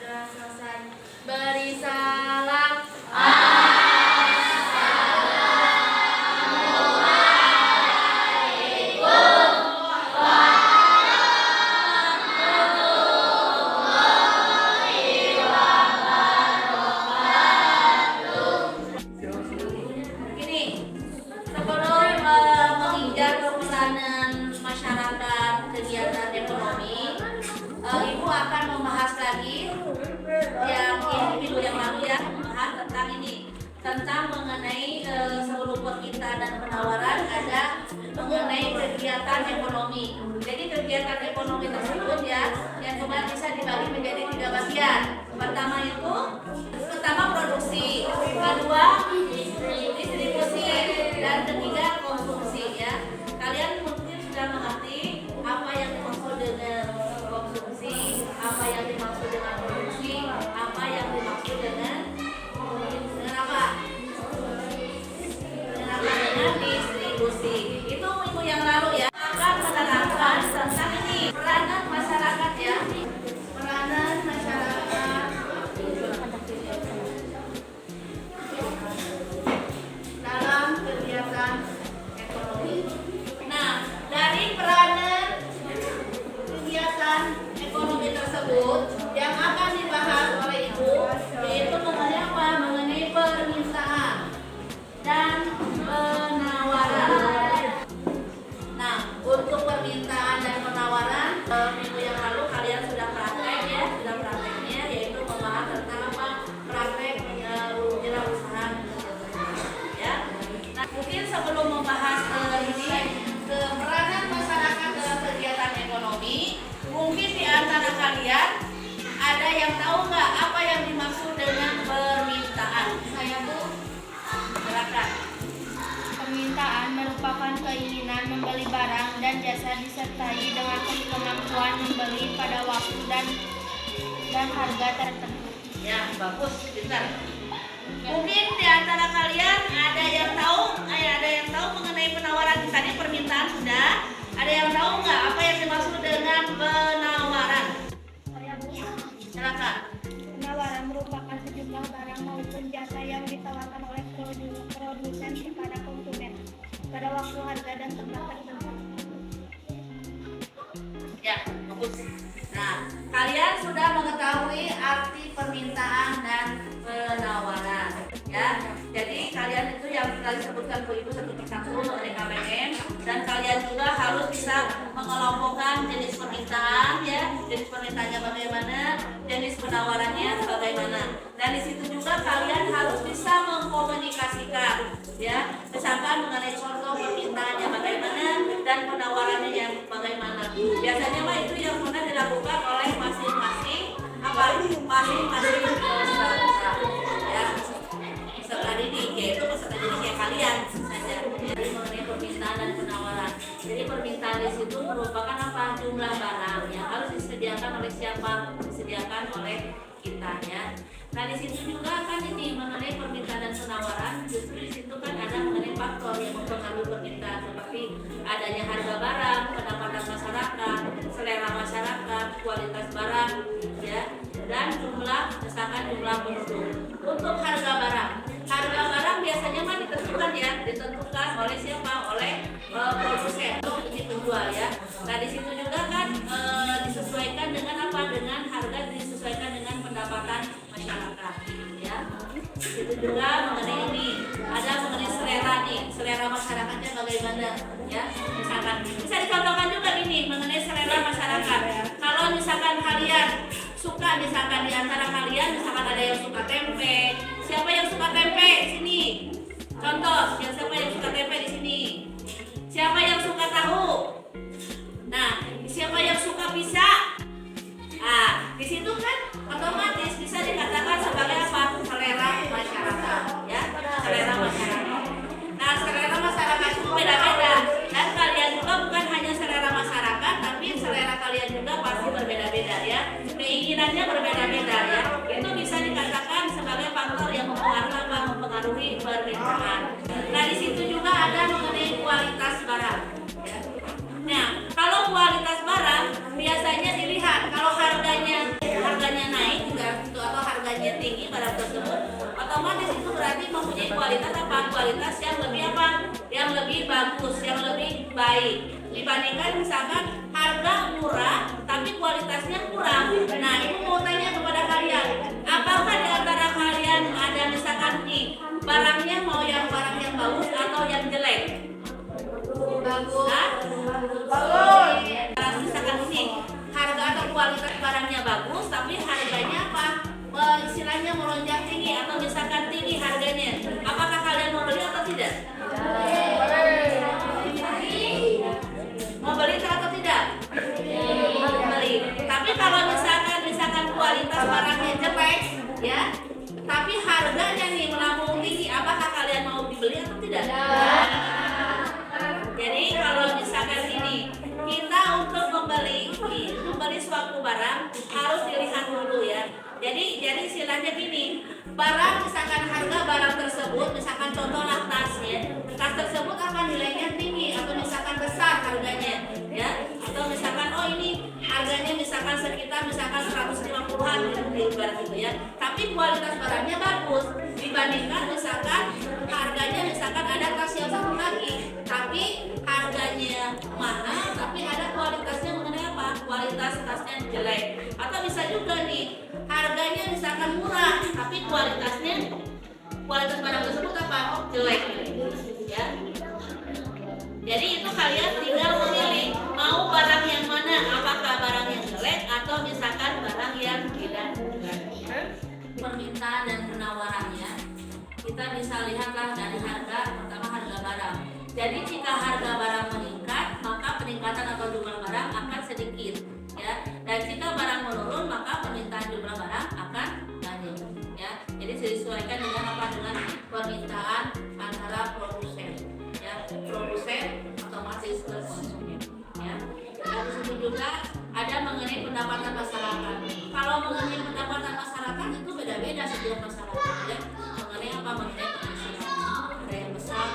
sudah selesai. Beri salam. Gini, sebelum menginjak peranan masyarakat kegiatan ekonomi, Ibu akan membahas lagi yang minggu yang lalu ya, membahas tentang ini, tentang mengenai sebelum permintaan dan penawaran ada mengenai kegiatan ekonomi. Jadi kegiatan ekonomi tersebut ya, yang kemarin bisa dibagi menjadi 3 bagian. Pertama produksi, kedua distribusi, dan ketiga konsumsi ya. Kalian mungkin sudah mengerti apa yang dimaksud dengan konsumsi, apa yang dimaksud dengan produksi, apa yang dimaksud dengan apa? Dengan distribusi. Itu minggu yang lalu ya. Akan menerangkan tentang ini peranan masyarakat ya. Peranan masyarakat dalam kegiatan ekonomi. Nah, dari peranan kegiatan ekonomi tersebut yang akan dibahas oleh Ibu yaitu mengenai apa? Mengenai permintaan dan penawaran. Nah, untuk permintaan dan penawaran minggu yang lalu kalian sudah praktek ya, yaitu membahas tentang apa? Praktek wirausaha ya. Nah, mungkin sebelum membahas peranan masyarakat dalam kegiatan ekonomi, mungkin di antara kalian ada yang tahu nggak apa yang dimaksud dengan permintaan? Saya Bu, silakan. Permintaan merupakan keinginan membeli barang dan jasa disertai dengan kemampuan membeli pada waktu dan harga tertentu. Ya, bagus, pintar. Mungkin di antara kalian ada yang tahu mengenai penawaran. Misalnya permintaan sudah. Ada yang tahu nggak apa yang dimaksud dengan penawaran? Saya Bu, Silakan. penawaran merupakan sejumlah barang maupun jasa yang ditawarkan oleh produsen kepada konsumen pada waktu, harga, dan tempat tertentu. Ya, bagus. Nah, kalian sudah mengetahui arti permintaan dan penawaran, ya. Jadi kalian itu yang tadi sebutkan Bu Ibu satu persatu mengenai KBM, dan kalian juga harus bisa mengelompokkan jenis permintaan, ya. Jenis permintaannya bagaimana, jenis penawarannya bagaimana. Dan di situ juga kalian harus bisa mengkomunikasikan, ya. Misalkan mengenai contoh permintaannya bagaimana dan penawarannya yang bagaimana. Biasanya mah itu yang pernah dilakukan oleh masing-masing peserta, ya. Peserta didik, yaitu peserta didik ya kalian saja. Jadi mengenai permintaan dan penawaran. Jadi permintaan di situ merupakan apa? Jumlah barang yang harus disediakan oleh siapa? Disediakan oleh kita ya. Nah di situ juga kan ini mengenai permintaan dan penawaran, justru di situ kan ada mengenai faktor yang mempengaruhi permintaan seperti adanya harga barang, pendapatan masyarakat, selera masyarakat, kualitas barang, ya, dan misalkan jumlah penduduk. Untuk harga barang biasanya mah ditentukan oleh siapa? Oleh produsen atau ini penjual ya. Nah di situ juga kan disesuaikan dengan apa? Dengan harga disesuaikan dengan pendapatan masyarakat ya. Itu juga mengenai ini ada mengenai selera masyarakatnya bagaimana ya. Misalkan bisa dicontohkan juga ini mengenai selera masyarakat. Kalau misalkan kalian suka, misalkan di antara kalian misalkan ada yang suka tempe, siapa yang suka tempe sini? Contoh, siapa yang suka tempe di sini? Siapa yang suka tahu? Nah, siapa yang suka pizza? Di situ kan otomatis bisa dikatakan sebagai apa? Selera masyarakat, ya. Selera masyarakat. Nah, selera masyarakat itu beda-beda. Dan kalian juga bukan hanya selera masyarakat, tapi selera kalian juga pasti berbeda-beda, ya. Keinginannya berbeda-beda, ya. Itu bisa dikatakan sebagai faktor yang mempengaruhi permintaan. Nah, di situ juga ada mengenai kualitas barang. Ya. Nah, kalau kualitas barang biasanya dilihat kalau harganya naik juga kualitas yang lebih apa? Yang lebih bagus, yang lebih baik. Dibandingkan misalkan harga murah tapi kualitasnya kurang. Nah, ibu mau tanya kepada kalian, apakah di antara kalian ada misalkan nih barangnya mau yang barang yang bagus atau yang jelek? Bagus. Bagus. Misalkan ini harga atau kualitas barangnya bagus tapi harganya apa? Istilahnya melonjak tinggi atau misalkan tinggi harganya. Apakah kalian mau beli atau tidak? Mau beli atau tidak? Beli. Tapi kalau misalkan kualitas barangnya jelek, ya, tapi harganya nih melambung tinggi, apakah kalian mau dibeli atau tidak? Jadi kalau misalkan ini kita untuk membeli suatu barang harus dilihat dulu ya. Jadi istilahnya gini, barang misalkan harga barang tersebut, misalkan contohlah tas ya, tas tersebut akan nilainya tinggi atau misalkan besar harganya ya, atau misalkan oh ini harganya misalkan sekitar misalkan 150-an ibarat gitu ya, tapi kualitas barangnya bagus dibandingkan misalkan harganya misalkan ada tas yang satu lagi tapi harganya mahal tapi ada kualitasnya mengenai apa? Kualitas tasnya jelek. Atau bisa juga nih harganya misalkan murah tapi kualitas barang tersebut apa? Jelek ya. Jadi itu kalian tinggal memilih mau barang yang mana, apakah barang yang jelek atau misalkan barang yang tidak jelek. Permintaan dan penawarannya kita bisa lihatlah dari harga, pertama harga barang. Jadi jika harga barang meningkat maka peningkatan atau jumlah barang akan sedikit ya, dan jika barang menurun maka permintaan jumlah barang akan banyak ya. Jadi disesuaikan dengan apa? Dengan permintaan antara produsen ya, produsen otomatis ke konsumen ya. Dan disitu juga ada mengenai pendapatan masyarakat. Kalau mengenai pendapatan masyarakat itu beda-beda setiap masyarakat ya, mengenai apa? Mengenai penghasilan, ada yang besar,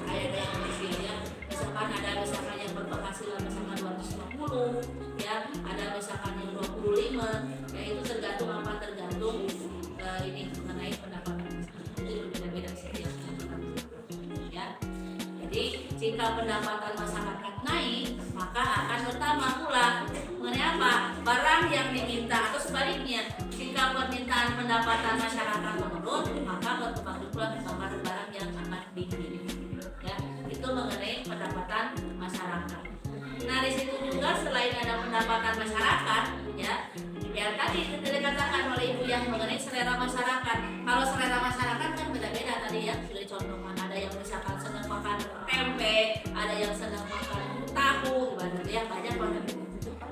ada yang kecil ya. Misalkan ada misalkan yang berpenghasilan misalkan 250 ya, ada misalkan yang 25 ya, itu tergantung apa? Tergantung ini mengenai pendapatan masyarakat. Itu beda-beda setiap masyarakat ya. Jadi jika pendapatan masyarakat naik maka akan bertambah pula mengenai apa? Barang yang diminta, atau sebaliknya jika permintaan pendapatan masyarakat menurun maka bertambah pula barang yang akan dimiliki ya. Itu mengenai pendapatan masyarakat. Nah di situ juga selain ada pendapatan masyarakat ya, yang tadi dikatakan oleh ibu yang mengenai selera masyarakat. Kalau selera masyarakat kan beda-beda tadi ya, sudah dicontohkan. Ada yang misalkan senang makan tempe, ada yang senang makan tahu, gitu ya, banyak banget.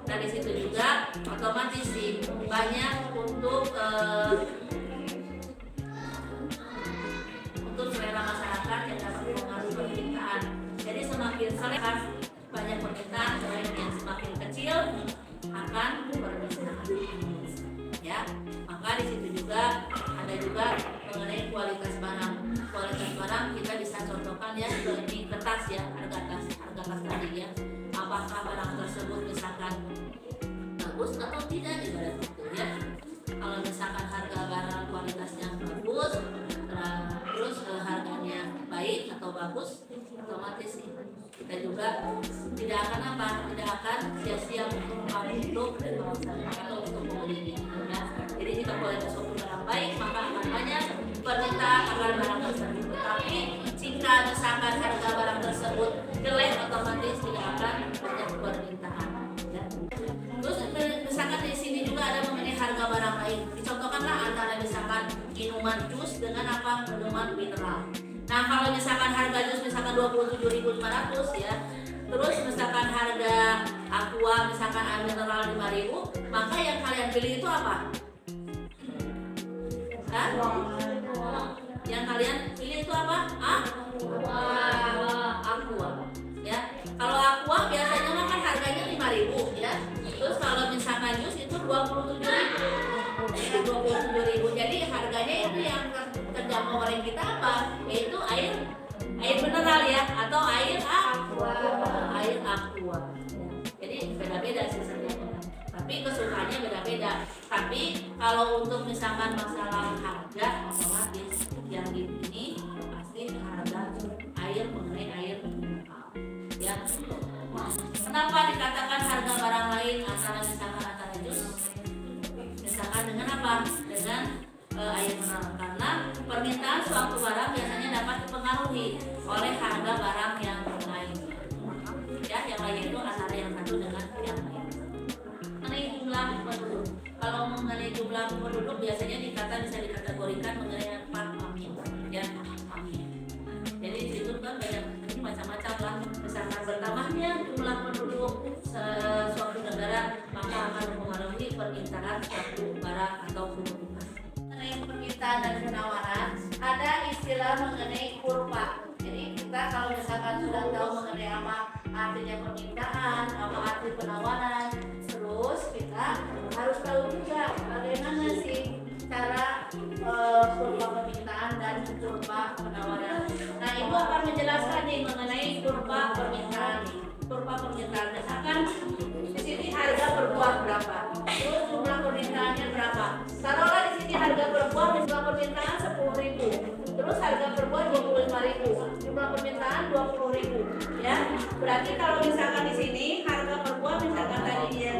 Nah di situ juga otomatis sih banyak untuk selera masyarakat yang dapat mempengaruhi permintaan. Jadi semakin selera banyak permintaan, yang semakin kecil akan permintaan ya. Maka di situ juga ada juga mengenai kualitas barang. Kualitas barang kita bisa contohkan ya, ini kertas ya, harga tas tadi ya. Apakah barang tersebut misalkan bagus atau tidak ibarat itu ya. Kalau misalkan harga barang kualitasnya bagus, terus harganya baik atau bagus, otomatis kita juga tidak akan sia-sia untuk atau untuk membeli ya. Jadi jika kualitas suatu barang baik maka akan banyak permintaan akan barang tersebut. Tetapi jika misalkan harga barang tersebut jelek otomatis tidak akan banyak permintaan ya. Terus misalkan di sini juga ada mengenai harga barang lain. Dicontohkanlah antara misalkan minuman jus dengan apa? Minuman mineral. Nah kalau misalkan harga jus misalkan 27.500 ya, terus misalkan harga aqua misalkan air mineral 5.000, maka yang kalian pilih itu apa? Hah? Yang kalian pilih itu apa? Aqua ya. Kalau aqua biasanya makan harganya 5.000 ya. Terus kalau misalkan jus itu 27.000 ya, 27.000. Jadi harganya itu yang terjangkau oleh kita apa? Yaitu air mineral ya, atau air aqua ya. Jadi beda-beda sih sebenarnya. Tapi kesukaannya beda-beda. Tapi kalau untuk misalkan masalah harga otomatis yang ini pasti harga Kenapa dikatakan harga barang lain antara jus? Misalkan dengan apa? Dengan air mineral, karena permintaan suatu barang biasanya dapat dipengaruhi oleh harga barang yang lain. Ya, yang lain itu antara yang satu dengan yang lain. Mengenai jumlah penduduk, kalau mengenai jumlah penduduk biasanya bisa dikategorikan mengenai apa? Amin. Ya, amin. Jadi itu kan banyak macam-macam lah. Misalkan bertambahnya jumlah penduduk suatu negara, maka akan mempengaruhi permintaan suatu barang atau kebutuhan. Mengenai permintaan dan penawaran, ada istilah mengenai kurva. Jadi kita kalau misalkan sudah tahu mengenai apa artinya permintaan, apa arti penawaran, terus kita harus tahu juga bagaimana sih cara kurva permintaan dan kurva penawaran. Nah, Ibu akan menjelaskan nih mengenai kurva permintaan. Kurva permintaan, misalkan di sini harga per buah berapa, terus jumlah permintaannya berapa. Taruhlah di sini harga per buah jumlah permintaan 10.000, terus harga per buah 25.000, jumlah permintaan 20.000. Ya, berarti kalau misalkan di sini harga per buah misalkan tadi dia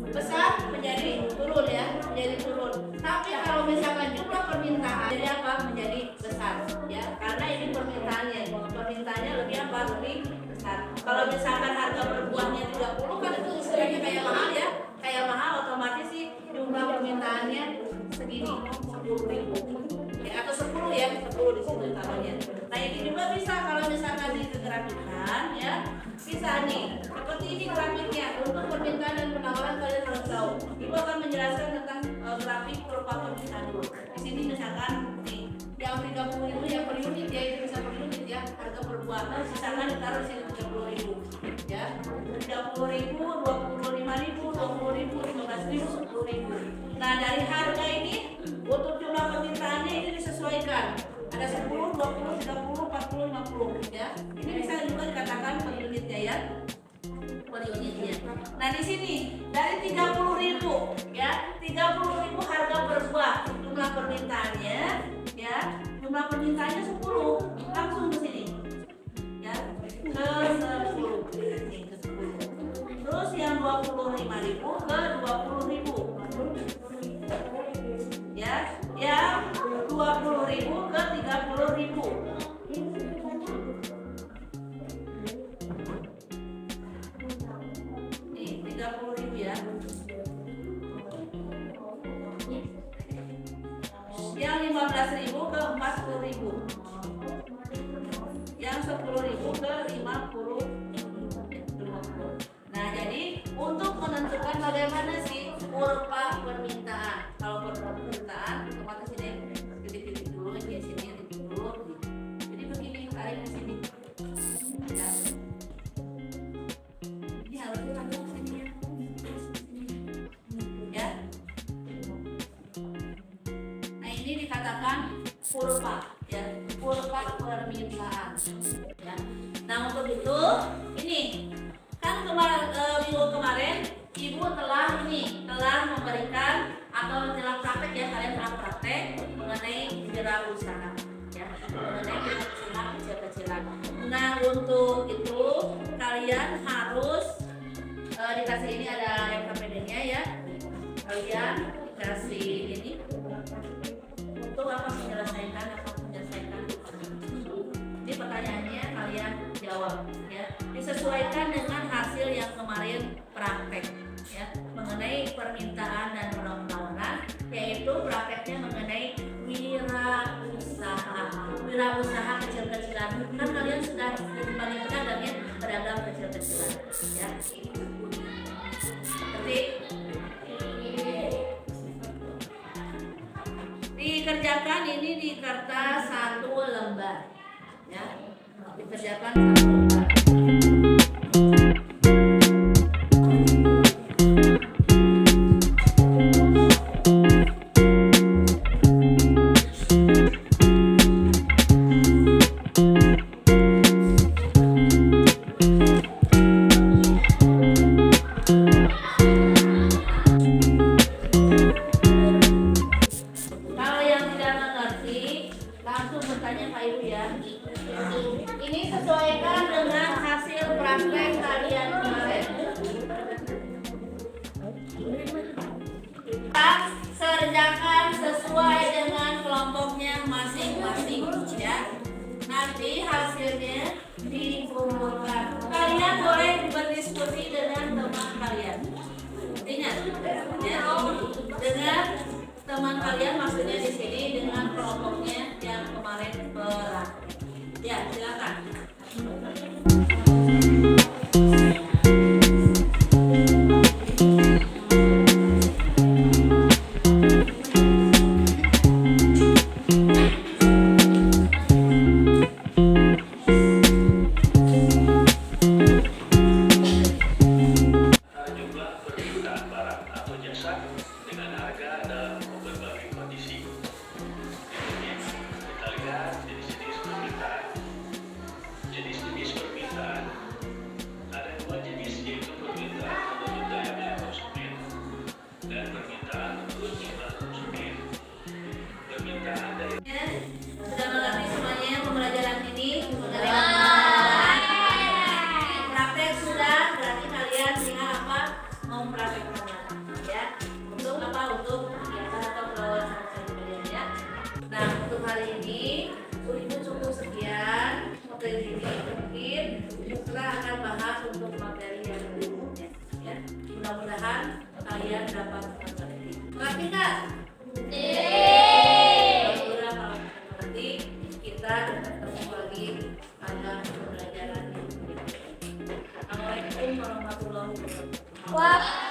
besar menjadi turun ya, menjadi turun. Tapi kalau misalkan jumlah permintaan jadi apa? Menjadi besar ya, karena ini permintaannya lebih apa? Lebih besar. Kalau misalkan harga per buahnya 30 kan itu istilahnya kayak mahal ya, kayak mahal, otomatis sih jumlah permintaannya segini 10.000 ya, atau 10 ya, 10 di situ taruhnya. Nah, ini juga bisa kalau misalkan digrafikan ya, bisa nih seperti ini grafiknya. Untuk permintaan dan penawaran kalian harus tahu. Ibu akan menjelaskan tentang grafik kurva permintaan dulu. Di sini misalkan nih yang 30.000 yang per unit ya, itu bisa per unit ya, harga per buah. Misalkan ditaruh di sini 30.000 ya, 30.000, 25.000, 20.000, 15.000, 10.000. Nah, dari harga ini untuk jumlah permintaannya ini disesuaikan. Ada 10, 20, 30, 40, 50 ya. Ini bisa juga dikatakan per unitnya ya. Per unitnya. Nah, di sini dari 30.000 ya, 30.000 harga per buah, jumlah permintaannya ya, jumlah permintaannya 10, langsung ke sini ya, ke 10. Terus yang 25.000 ke 20.000 ya, yang 20.000 ke 30.000. Nih 30.000 ya. Yang 15.000 ke 40.000. Yang 10.000 ke 50. Nah, jadi untuk menentukan bagaimana sih kurva permintaan. Kalau kurva permintaan otomatis ini titik-titik dulu, di sini titik dulu. Jadi begini, tarik di sini. Ya. Ini harus ditarik ke sini ya. Ya. Nah, ini dikatakan kurva ya, kurva permintaan. Ya. Nah, untuk itu ini kan minggu kemarin Ibu telah memberikan atau telah praktek ya, kalian telah praktek mengenai wirausaha ya, mengenai wirausaha kecil-kecilan. Nah, untuk itu kalian harus dikasih ini ada LKPD-nya ya, kalian dikasih ini untuk apa, menyelesaikan ini pertanyaannya, kalian jawab ya, disesuaikan dengan hasil yang kemarin praktek ya, mengenai permintaan dan penawaran, yaitu prakteknya mengenai wirausaha kecil-kecilan. Kan kalian sudah paling pedagang ya, pedagang kecil-kecilan ya. Seperti dikerjakan ini di kertas 1 lembar ya, dikerjakan 1 lembar. Langsung bertanya Pak Ibu ya. Ini sesuaikan dengan Ya, dengan teman kalian maksudnya di sini dengan kelompoknya yang kemarin berakhir. Ya, silakan. Jumlah permintaan barang atau jasa dengan harga dalam berbagai kondisi. Kita lihat jenis-jenis permintaan. Jenis-jenis permintaan ada dua jenis, yaitu permintaan menurut daya beli konsumen dan permintaan menurut jumlah konsumen. Permintaan dari Sudah mengerti semuanya pembelajaran ini? Praktek sudah, berarti kalian tinggal apa? Mempraktekkannya, ya. Untuk apa? Untuk kegiatan atau pelajaran kalian, ya. Nah, untuk hari ini udah cukup sekian materi ini. Mungkin setelah akan bahas untuk materi yang berikutnya, ya. Mudah-mudahan kalian dapat mengerti. Mengerti nggak? Mudah-mudahan kalau mengerti, kita ketemu lagi pada pembelajaran ini. Assalamualaikum warahmatullahi wabarakatuh.